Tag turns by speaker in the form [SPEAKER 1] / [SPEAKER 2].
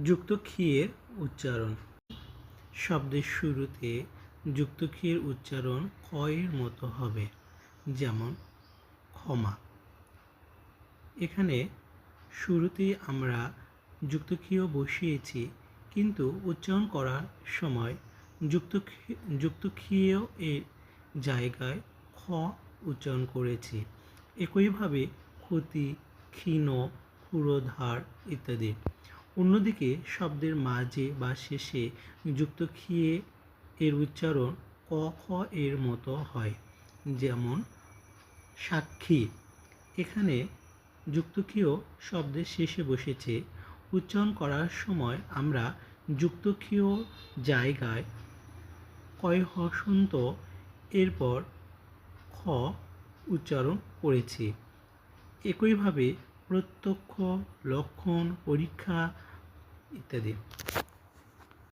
[SPEAKER 1] যুক্ত ক্ষিয়ের উচ্চারণ। শব্দের শুরুতে যুক্ত ক্ষিয়ের উচ্চারণ খ এর মতো হবে, যেমন ক্ষমা। এখানে শুরুতেই আমরা যুক্ত ক্ষিয় বসিয়েছি, কিন্তু উচ্চারণ করার সময় যুক্ত ক্ষিয় এর জায়গায় খ উচ্চারণ করেছি। একইভাবে ক্ষতি, ক্ষীণ, ক্ষুরোধার ইত্যাদি। অন্যদিকে শব্দের মাঝে বা শেষে যুক্ত ক্ষিয়ে এর উচ্চারণ ক খ এর মতো হয়, যেমন সাক্ষী। এখানে যুক্ত ক্ষিয় শব্দের শেষে বসেছে। উচ্চারণ করার সময় আমরা যুক্ত ক্ষিয় জায়গায় কয় হসন্ত এরপর খ উচ্চারণ করেছি। একইভাবে প্রত্যক্ষ, লক্ষণ, পরীক্ষা ইত্যাদি।